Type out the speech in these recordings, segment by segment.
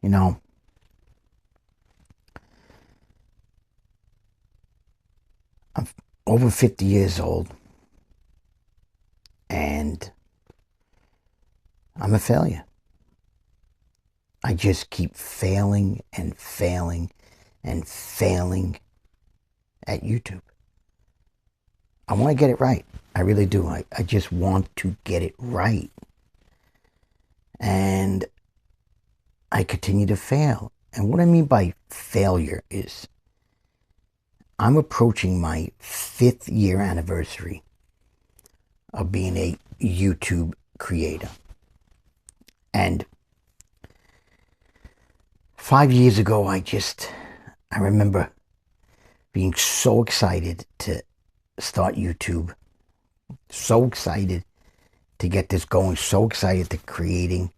You know, I'm over 50 years old and I'm a failure. I just keep failing and failing and failing at YouTube. I want to get it right. I really do. I just want to get it right. And I continue to fail. And what I mean by failure is I'm approaching my 5th year anniversary of being a YouTube creator. And 5 years ago, I remember being so excited to start YouTube, so excited to get this going, so excited to creating.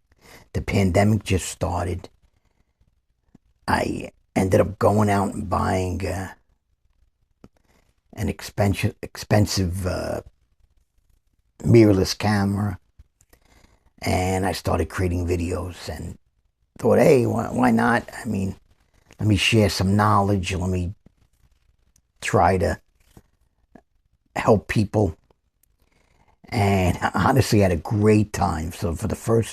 The pandemic just started. I ended up going out and buying an expensive mirrorless camera, and I started creating videos and thought, hey, why not? I mean, let me share some knowledge. Let me try to help people. And honestly, I had a great time. So for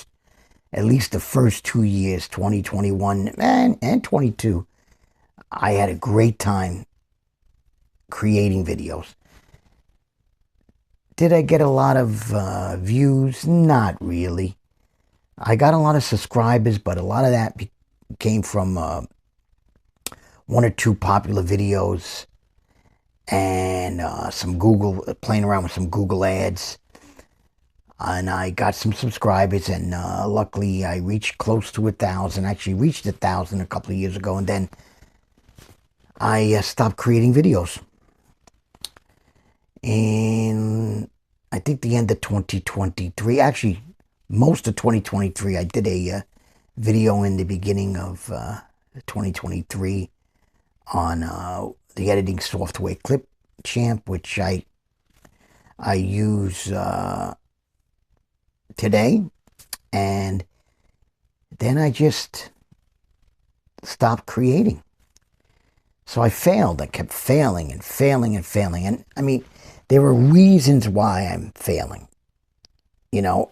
at least the first 2 years, 2021 and 22, I had a great time creating videos. Did I get a lot of views? Not really. I got a lot of subscribers, but a lot of that came from one or two popular videos and playing around with some Google ads. And I got some subscribers, and luckily I reached close to 1,000. Actually reached 1,000 a couple of years ago, and then I stopped creating videos. In, I think, the end of 2023, actually most of 2023, I did a video in the beginning of 2023 on the editing software Clipchamp, which I use today. And then I just stopped creating. So I failed. I kept failing and failing and failing. And I mean, there are reasons why I'm failing. You know,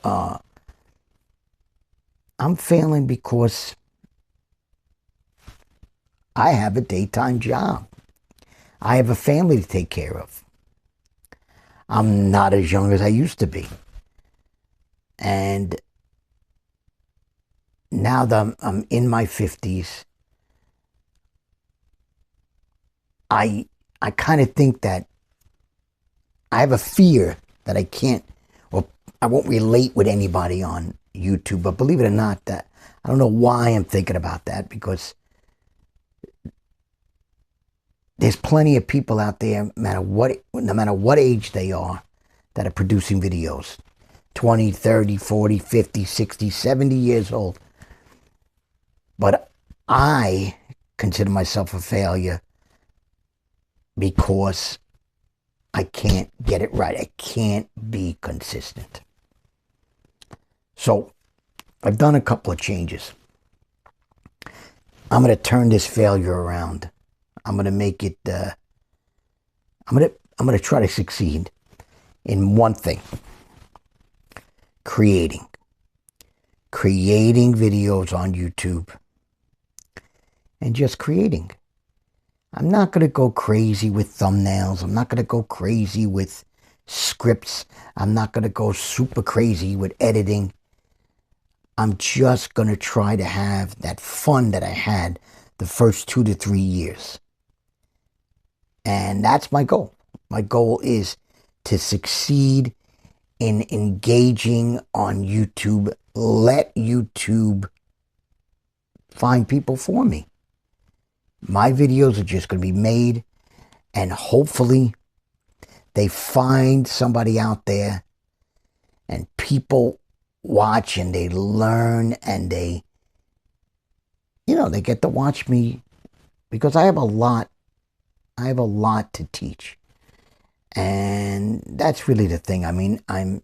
I'm failing because I have a daytime job. I have a family to take care of. I'm not as young as I used to be. And now that I'm in my 50s, I kind of think that I have a fear that I can't, or I won't relate with anybody on YouTube. But believe it or not, that I don't know why I'm thinking about that, because there's plenty of people out there, no matter what age they are, that are producing videos. 20, 30, 40, 50, 60, 70 years old. But I consider myself a failure because I can't get it right. I can't be consistent. So I've done a couple of changes. I'm going to turn this failure around. I'm going to make it, I'm going to try to succeed in one thing: creating videos on YouTube, and just creating. I'm not going to go crazy with thumbnails. I'm not going to go crazy with scripts. I'm not going to go super crazy with editing. I'm just going to try to have that fun that I had the first 2 to 3 years. And that's my goal. My goal is to succeed in engaging on YouTube. Let YouTube find people for me. My videos are just going to be made, and hopefully they find somebody out there, and people watch and they learn, and they get to watch me, because I have a lot to teach. And that's really the thing. I mean, I'm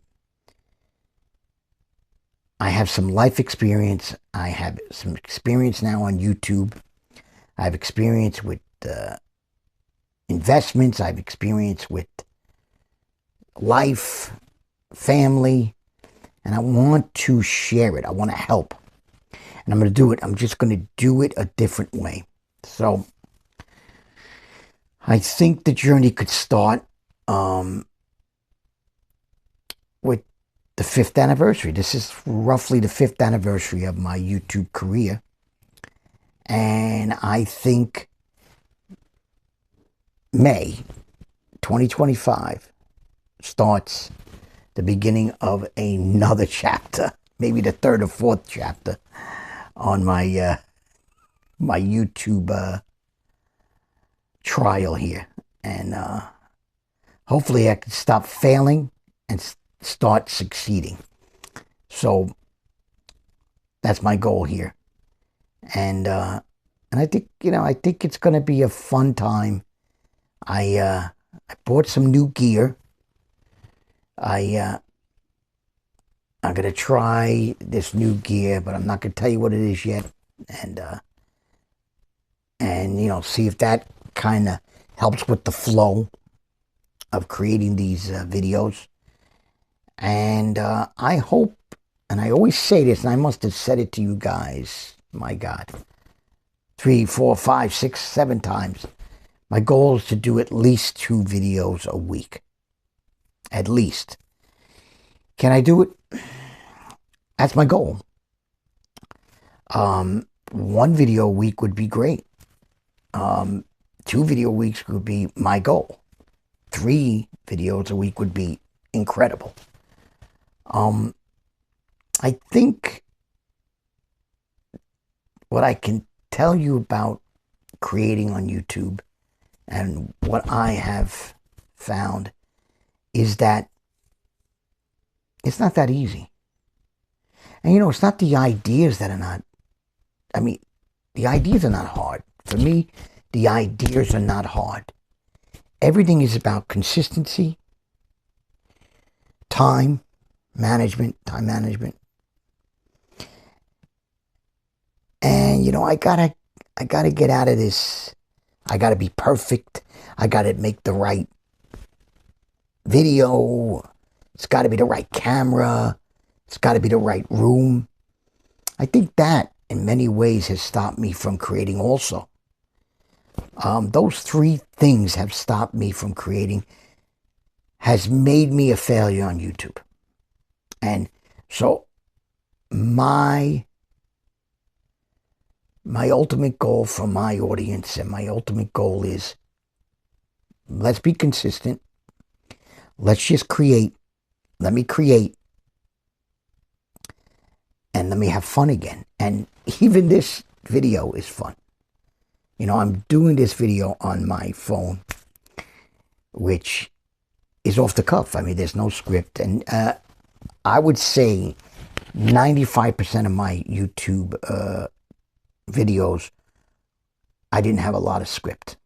I have some life experience. I have some experience now on YouTube. I have experience with investments. I have experience with life, family, and I want to share it. I want to help. And I'm going to do it. I'm just going to do it a different way. So I think the journey could start with the 5th anniversary. This is roughly the 5th anniversary of my YouTube career. And I think May 2025 starts the beginning of another chapter, maybe the 3rd or 4th chapter on my my YouTube trial here. And hopefully I can stop failing and start succeeding. So that's my goal here. And I think, I think it's going to be a fun time. I bought some new gear. I'm going to try this new gear, but I'm not going to tell you what it is yet. And see if that kind of helps with the flow of creating these videos. And I hope, and I always say this, and I must have said it to you guys, my God, 3, 4, 5, 6, 7 times. My goal is to do at least 2 videos a week. At least. Can I do it? That's my goal. 1 video a week would be great. 2 video weeks would be my goal. 3 videos a week would be incredible. I think what I can tell you about creating on YouTube and what I have found is that it's not that easy. And it's not the ideas that are not, the ideas are not hard. For me, the ideas are not hard. Everything is about consistency, time management. And I gotta get out of this. I gotta be perfect. I gotta make the right video. It's gotta be the right camera. It's gotta be the right room. I think that in many ways has stopped me from creating also. Those 3 things have stopped me from creating, has made me a failure on YouTube. And so my ultimate goal for my audience and my ultimate goal is, let's be consistent. Let's just create. Let me create. And let me have fun again. And even this video is fun. I'm doing this video on my phone, which is off the cuff. There's no script. And I would say 95% of my YouTube videos, I didn't have a lot of script.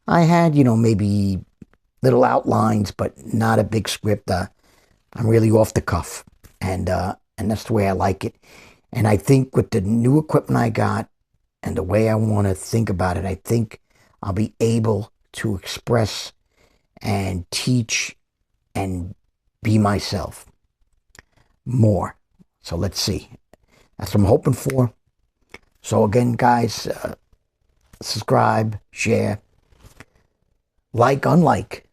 I had, maybe little outlines, but not a big script. I'm really off the cuff. And that's the way I like it. And I think with the new equipment I got and the way I want to think about it, I think I'll be able to express and teach and be myself more. So let's see. That's what I'm hoping for. So again, guys, subscribe, share, like, unlike.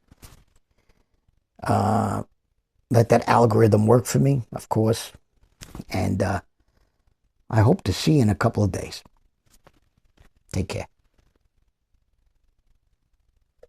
Let that algorithm work for me, of course. And I hope to see you in a couple of days. Take care.